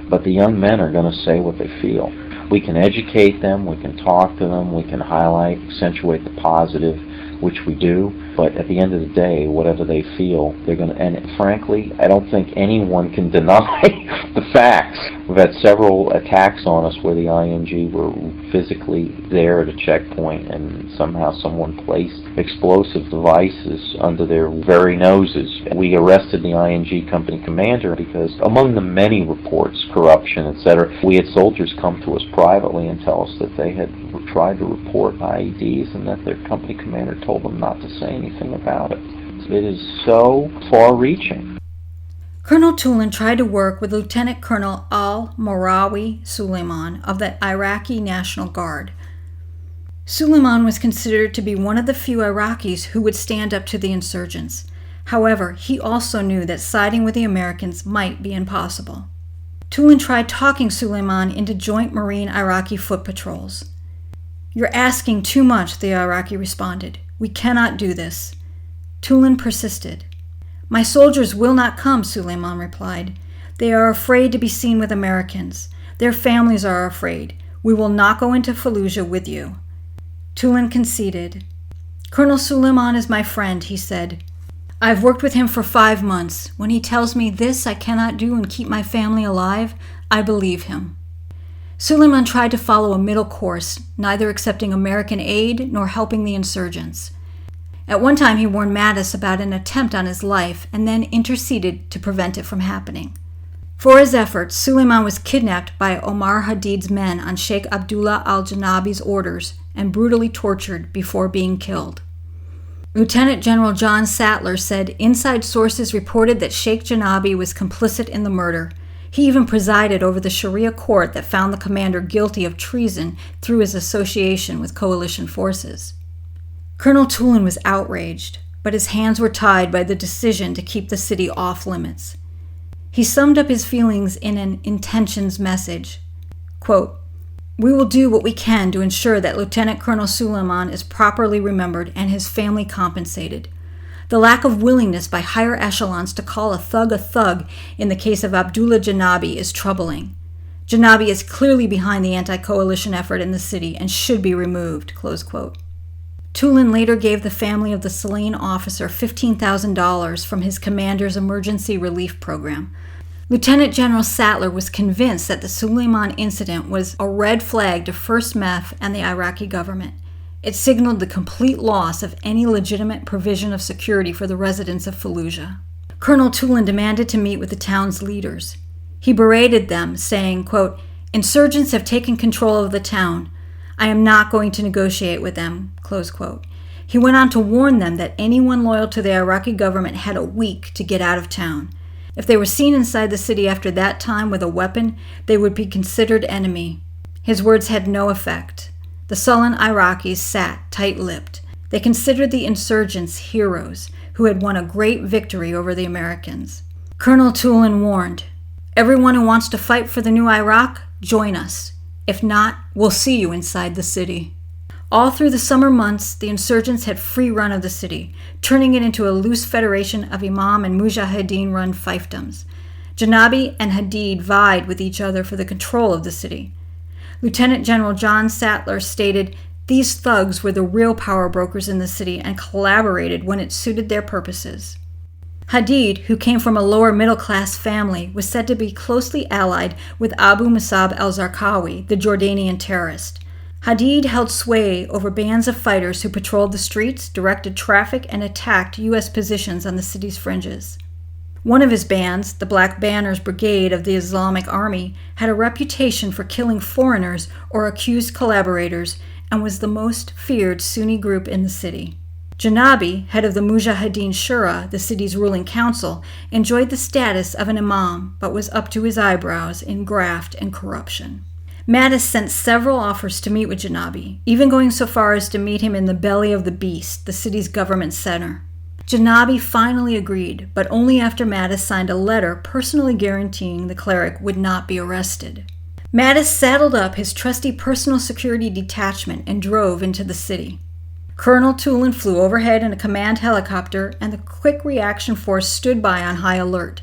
But the young men are going to say what they feel. We can educate them, we can talk to them, we can highlight, accentuate the positive, which we do, but at the end of the day, whatever they feel, they're going to, and frankly, I don't think anyone can deny the facts. We've had several attacks on us where the ING were physically there at a checkpoint and somehow someone placed explosive devices under their very noses. We arrested the ING company commander because among the many reports, corruption, etc., we had soldiers come to us privately and tell us that they had tried to report IEDs and that their company commander told them not to say anything about it. It is so far-reaching. Colonel Tulin tried to work with Lieutenant Colonel al-Marawi Suleiman of the Iraqi National Guard. Suleiman was considered to be one of the few Iraqis who would stand up to the insurgents. However, he also knew that siding with the Americans might be impossible. Tulin tried talking Suleiman into joint Marine Iraqi foot patrols. "You're asking too much," the Iraqi responded. "We cannot do this." Tulin persisted. "My soldiers will not come," Suleiman replied. "They are afraid to be seen with Americans. Their families are afraid. We will not go into Fallujah with you." Tulin conceded. "Colonel Suleiman is my friend," he said. "I've worked with him for 5 months. When he tells me this I cannot do and keep my family alive, I believe him." Suleiman tried to follow a middle course, neither accepting American aid nor helping the insurgents. At one time he warned Mattis about an attempt on his life and then interceded to prevent it from happening. For his efforts, Suleiman was kidnapped by Omar Hadid's men on Sheikh Abdullah al-Janabi's orders and brutally tortured before being killed. Lieutenant General John Sattler said inside sources reported that Sheikh Janabi was complicit in the murder. He even presided over the Sharia court that found the commander guilty of treason through his association with coalition forces. Colonel Tulin was outraged, but his hands were tied by the decision to keep the city off limits. He summed up his feelings in an intentions message. Quote, "We will do what we can to ensure that Lieutenant Colonel Suleiman is properly remembered and his family compensated. The lack of willingness by higher echelons to call a thug in the case of Abdullah Janabi is troubling. Janabi is clearly behind the anti-coalition effort in the city and should be removed." Close quote. Tulin later gave the family of the slain officer $15,000 from his commander's emergency relief program. Lieutenant General Sattler was convinced that the Suleiman incident was a red flag to First MEF and the Iraqi government. It signaled the complete loss of any legitimate provision of security for the residents of Fallujah. Colonel Tulin demanded to meet with the town's leaders. He berated them, saying, quote, "Insurgents have taken control of the town. I am not going to negotiate with them," close quote. He went on to warn them that anyone loyal to the Iraqi government had a week to get out of town. If they were seen inside the city after that time with a weapon, they would be considered enemy. His words had no effect. The sullen Iraqis sat tight-lipped. They considered the insurgents heroes who had won a great victory over the Americans. Colonel Tulin warned, "Everyone who wants to fight for the new Iraq, join us. If not, we'll see you inside the city." All through the summer months, the insurgents had free run of the city, turning it into a loose federation of Imam and Mujahideen-run fiefdoms. Janabi and Hadid vied with each other for the control of the city. Lieutenant General John Sattler stated, "These thugs were the real power brokers in the city and collaborated when it suited their purposes." Hadid, who came from a lower middle-class family, was said to be closely allied with Abu Musab al-Zarqawi, the Jordanian terrorist. Hadid held sway over bands of fighters who patrolled the streets, directed traffic, and attacked U.S. positions on the city's fringes. One of his bands, the Black Banners Brigade of the Islamic Army, had a reputation for killing foreigners or accused collaborators and was the most feared Sunni group in the city. Janabi, head of the Mujahideen Shura, the city's ruling council, enjoyed the status of an imam, but was up to his eyebrows in graft and corruption. Mattis sent several offers to meet with Janabi, even going so far as to meet him in the belly of the beast, the city's government center. Janabi finally agreed, but only after Mattis signed a letter personally guaranteeing the cleric would not be arrested. Mattis saddled up his trusty personal security detachment and drove into the city. Colonel Suleiman flew overhead in a command helicopter, and the Quick Reaction Force stood by on high alert.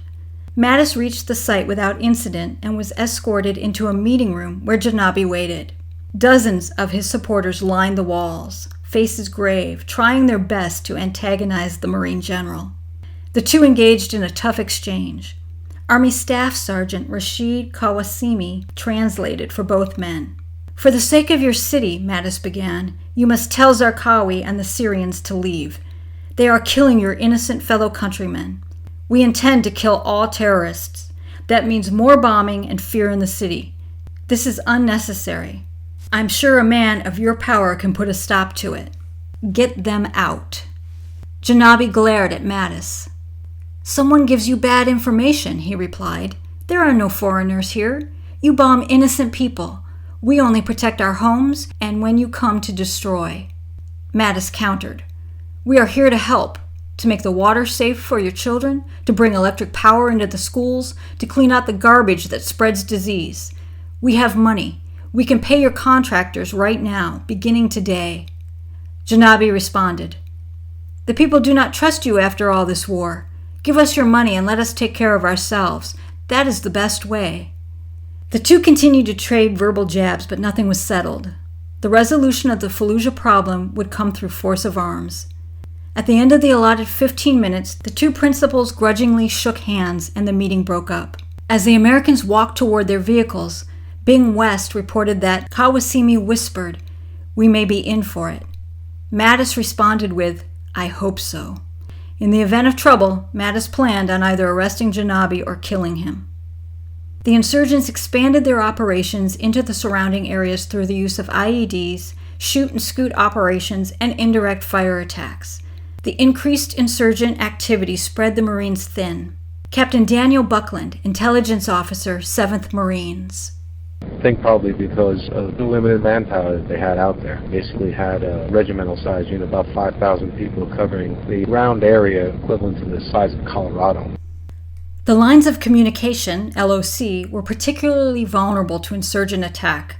Mattis reached the site without incident and was escorted into a meeting room where Janabi waited. Dozens of his supporters lined the walls, faces grave, trying their best to antagonize the Marine general. The two engaged in a tough exchange. Army Staff Sergeant Rashid Kawasimi translated for both men. "For the sake of your city," Mattis began, "you must tell Zarqawi and the Syrians to leave. They are killing your innocent fellow countrymen. We intend to kill all terrorists. That means more bombing and fear in the city. This is unnecessary. I'm sure a man of your power can put a stop to it. Get them out." Janabi glared at Mattis. "Someone gives you bad information," he replied. "There are no foreigners here. You bomb innocent people. We only protect our homes and when you come to destroy." Mattis countered. "We are here to help, to make the water safe for your children, to bring electric power into the schools, to clean out the garbage that spreads disease. We have money. We can pay your contractors right now, beginning today." Janabi responded, "The people do not trust you after all this war. Give us your money and let us take care of ourselves. That is the best way." The two continued to trade verbal jabs, but nothing was settled. The resolution of the Fallujah problem would come through force of arms. At the end of the allotted 15 minutes, the two principals grudgingly shook hands and the meeting broke up. As the Americans walked toward their vehicles, Bing West reported that Kawasimi whispered, "We may be in for it." Mattis responded with, "I hope so." In the event of trouble, Mattis planned on either arresting Janabi or killing him. The insurgents expanded their operations into the surrounding areas through the use of IEDs, shoot-and-scoot operations, and indirect fire attacks. The increased insurgent activity spread the Marines thin. Captain Daniel Buckland, intelligence officer, 7th Marines. I think probably because of the limited manpower that they had out there. Basically had a regimental size unit, about 5,000 people covering the round area equivalent to the size of Colorado. The lines of communication, LOC, were particularly vulnerable to insurgent attack.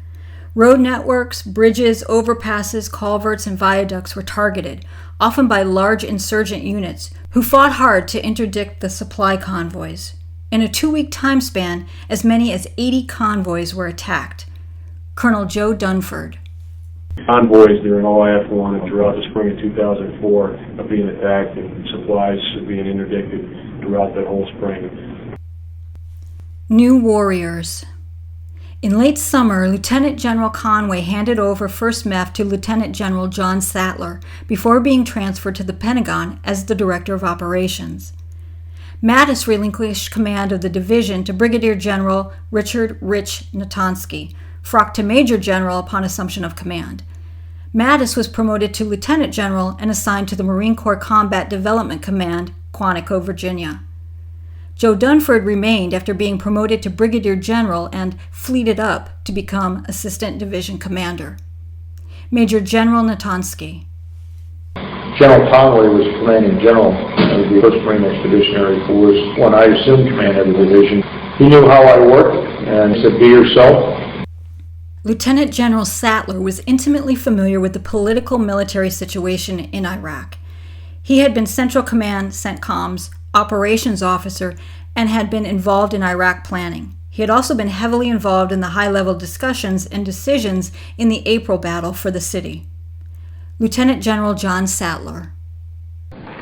Road networks, bridges, overpasses, culverts, and viaducts were targeted, often by large insurgent units, who fought hard to interdict the supply convoys. In a 2-week time span, as many as 80 convoys were attacked. Colonel Joe Dunford. Convoys during OIF-1 and throughout the spring of 2004 are being attacked, and supplies are being interdicted throughout that whole spring. New warriors. In late summer, Lieutenant General Conway handed over 1st MEF to Lieutenant General John Sattler before being transferred to the Pentagon as the Director of Operations. Mattis relinquished command of the division to Brigadier General Richard "Rich" Natonsky, frocked to Major General upon assumption of command. Mattis was promoted to Lieutenant General and assigned to the Marine Corps Combat Development Command, Quantico, Virginia. Joe Dunford remained after being promoted to Brigadier General and fleeted up to become Assistant Division Commander. Major General Natonsky. General Conway was commanding general of the 1st Marine Expeditionary Force when I assumed command of the division. He knew how I worked and said, "Be yourself." Lieutenant General Sattler was intimately familiar with the political military situation in Iraq. He had been Central Command CENTCOM's operations officer and had been involved in Iraq planning. He had also been heavily involved in the high-level discussions and decisions in the April battle for the city. Lieutenant General John Sattler.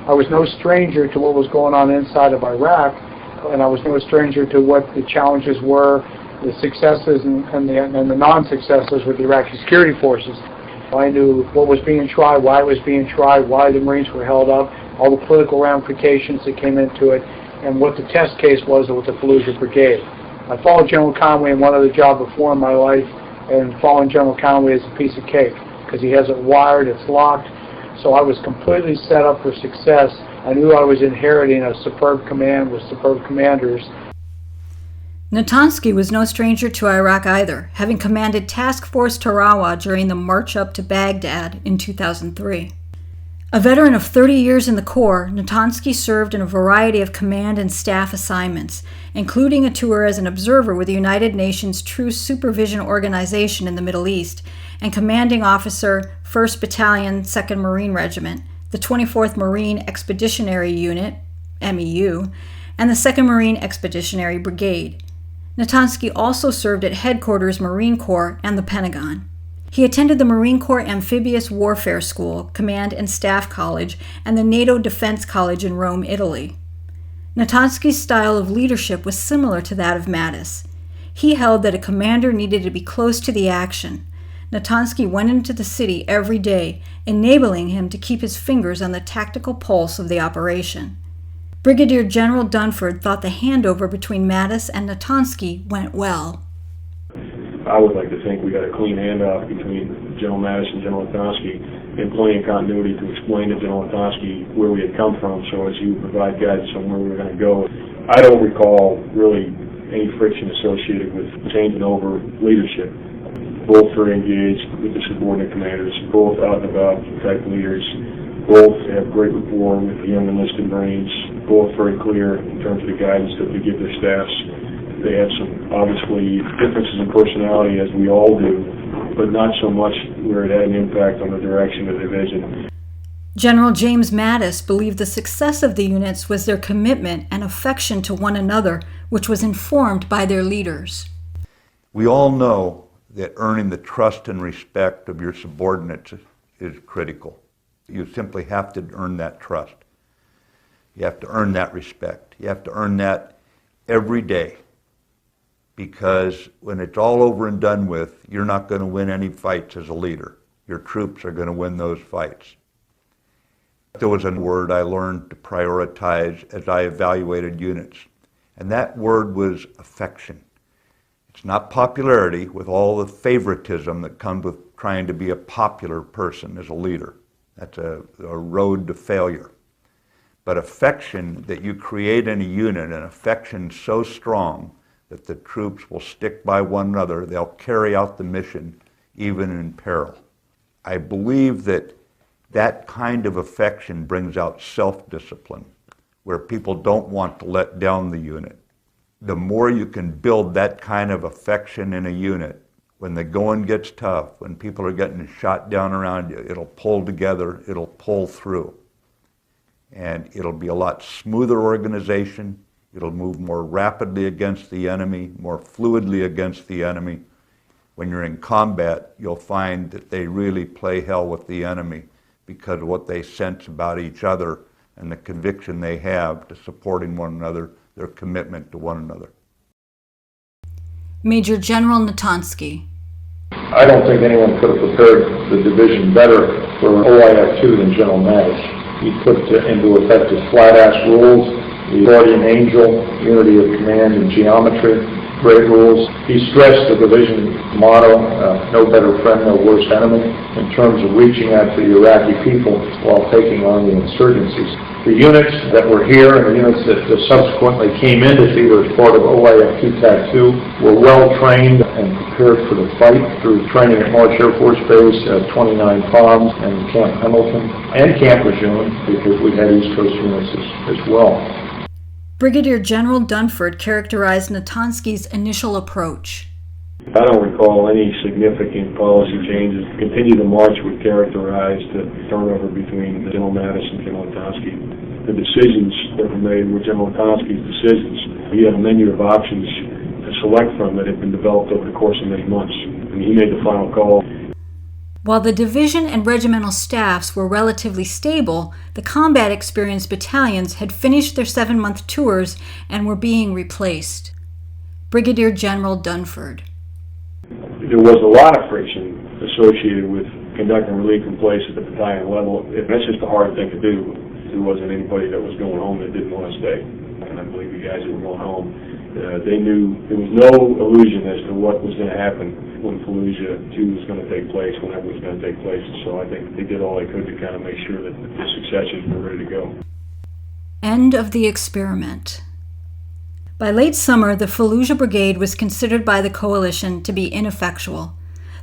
I was no stranger to what was going on inside of Iraq, and I was no stranger to what the challenges were, the successes and the non-successes with the Iraqi security forces. I knew what was being tried, why it was being tried, why the Marines were held up, all the political ramifications that came into it, and what the test case was with the Fallujah Brigade. I followed General Conway in one other job before in my life, and following General Conway is a piece of cake, because he has it wired, it's locked, so I was completely set up for success. I knew I was inheriting a superb command with superb commanders. Natonsky was no stranger to Iraq either, having commanded Task Force Tarawa during the march up to Baghdad in 2003. A veteran of 30 years in the Corps, Natonsky served in a variety of command and staff assignments, including a tour as an observer with the United Nations Truce Supervision Organization in the Middle East, and commanding officer, 1st Battalion, 2nd Marine Regiment, the 24th Marine Expeditionary Unit, MEU, and the 2nd Marine Expeditionary Brigade. Natonsky also served at Headquarters Marine Corps and the Pentagon. He attended the Marine Corps Amphibious Warfare School, Command and Staff College, and the NATO Defense College in Rome, Italy. Natonsky's style of leadership was similar to that of Mattis. He held that a commander needed to be close to the action. Natonsky went into the city every day, enabling him to keep his fingers on the tactical pulse of the operation. Brigadier General Dunford thought the handover between Mattis and Natonsky went well. I would like to think we got a clean handoff between General Mattis and General Natonsky, and plenty of continuity to explain to General Natonsky where we had come from, so as you provide guidance on where we were going to go. I don't recall really any friction associated with changing over leadership. Both very engaged with the subordinate commanders, both out and about type leaders, both have great rapport with the young enlisted Marines, both very clear in terms of the guidance that they give their staffs. They have some, obviously, differences in personality, as we all do, but not so much where it had an impact on the direction of the division. General James Mattis believed the success of the units was their commitment and affection to one another, which was informed by their leaders. We all know that earning the trust and respect of your subordinates is critical. You simply have to earn that trust. You have to earn that respect. You have to earn that every day. Because when it's all over and done with, you're not going to win any fights as a leader. Your troops are going to win those fights. There was a word I learned to prioritize as I evaluated units, and that word was affection. It's not popularity with all the favoritism that comes with trying to be a popular person as a leader. That's a road to failure. But affection that you create in a unit, an affection so strong that the troops will stick by one another, they'll carry out the mission even in peril. I believe that that kind of affection brings out self-discipline, where people don't want to let down the unit. The more you can build that kind of affection in a unit, when the going gets tough, when people are getting shot down around you, it'll pull together, it'll pull through. And it'll be a lot smoother organization. It'll move more rapidly against the enemy, more fluidly against the enemy. When you're in combat, you'll find that they really play hell with the enemy because of what they sense about each other and the conviction they have to supporting one another, their commitment to one another. Major General Natonsky. I don't think anyone could have prepared the division better for OIF 2 than General Mattis. He put into effect his flat-ass rules, the guardian angel, unity of command and geometry, great rules. He stressed the division motto, no better friend, no worse enemy, in terms of reaching out to the Iraqi people while taking on the insurgencies. The units that were here and the units that subsequently came into theater as part of OIF 2 TAC 2 were well trained and prepared for the fight through training at March Air Force Base, 29 Palms, and Camp Hamilton, and Camp Lejeune, because we had East Coast units as well. Brigadier General Dunford characterized Natonsky's initial approach. I don't recall any significant policy changes. Continue the march would characterize the turnover between General Mattis and General Natonsky. The decisions that were made were General Natonsky's decisions. He had a menu of options to select from that had been developed over the course of many months, and he made the final call. While the division and regimental staffs were relatively stable, the combat-experienced battalions had finished their 7-month tours and were being replaced. Brigadier General Dunford. There was a lot of friction associated with conducting relief in place at the battalion level. That's just a hard thing to do. There wasn't anybody that was going home that didn't want to stay. And I believe the guys that were going home, they knew there was no illusion as to what was going to happen when Fallujah 2 was going to take place, whenever it was going to take place. So I think they did all they could to kind of make sure that the successors were ready to go. End of the experiment. By late summer, the Fallujah Brigade was considered by the coalition to be ineffectual.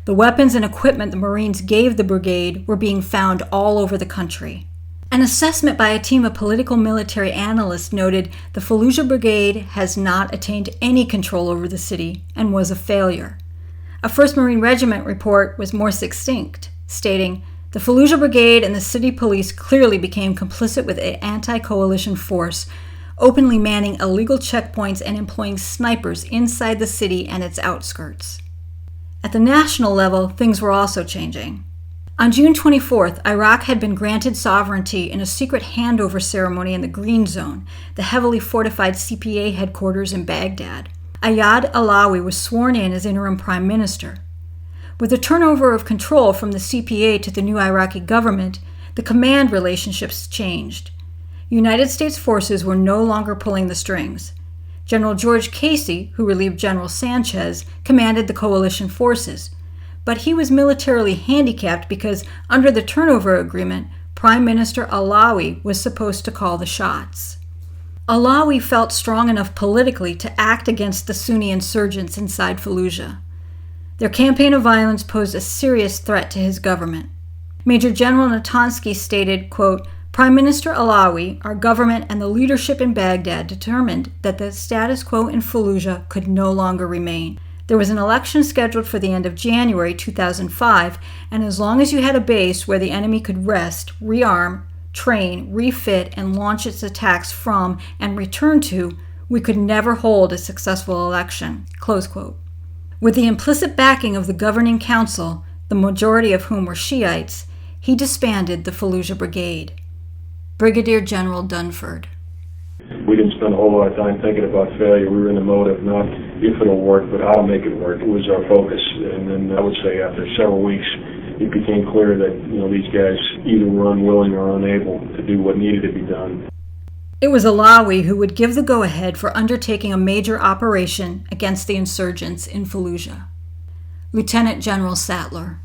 The weapons and equipment the Marines gave the brigade were being found all over the country. An assessment by a team of political military analysts noted the Fallujah Brigade has not attained any control over the city and was a failure. A 1st Marine Regiment report was more succinct, stating, "The Fallujah Brigade and the city police clearly became complicit with an anti-coalition force, openly manning illegal checkpoints and employing snipers inside the city and its outskirts." At the national level, things were also changing. On June 24th, Iraq had been granted sovereignty in a secret handover ceremony in the Green Zone, the heavily fortified CPA headquarters in Baghdad. Ayad Alawi was sworn in as interim prime minister. With the turnover of control from the CPA to the new Iraqi government, the command relationships changed. United States forces were no longer pulling the strings. General George Casey, who relieved General Sanchez, commanded the coalition forces. But he was militarily handicapped because, under the turnover agreement, Prime Minister Alawi was supposed to call the shots. Alawi felt strong enough politically to act against the Sunni insurgents inside Fallujah. Their campaign of violence posed a serious threat to his government. Major General Natansky stated, quote, "Prime Minister Alawi, our government, and the leadership in Baghdad determined that the status quo in Fallujah could no longer remain. There was an election scheduled for the end of January 2005, and as long as you had a base where the enemy could rest, rearm, train, refit, and launch its attacks from and return to, we could never hold a successful election." Close quote. With the implicit backing of the governing council, the majority of whom were Shiites, he disbanded the Fallujah Brigade. Brigadier General Dunford. We didn't spend a whole lot of time thinking about failure. We were in the mode of not if it'll work, but how to make it work. It was our focus. And then I would say after several weeks, it became clear that, these guys either were unwilling or unable to do what needed to be done. It was Alawi who would give the go-ahead for undertaking a major operation against the insurgents in Fallujah. Lieutenant General Sattler.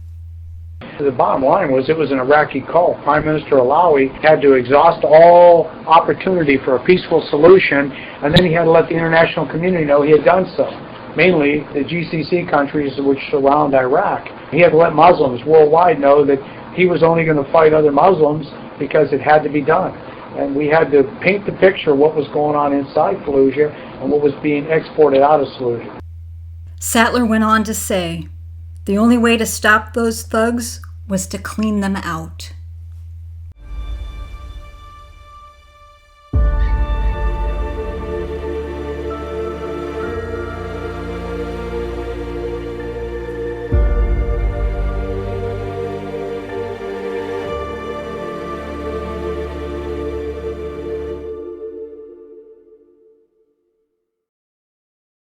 The bottom line was it was an Iraqi call. Prime Minister Alawi had to exhaust all opportunity for a peaceful solution, and then he had to let the international community know he had done so, mainly the GCC countries which surround Iraq. He had to let Muslims worldwide know that he was only going to fight other Muslims because it had to be done. And we had to paint the picture of what was going on inside Fallujah and what was being exported out of Fallujah. Sattler went on to say, "The only way to stop those thugs was to clean them out."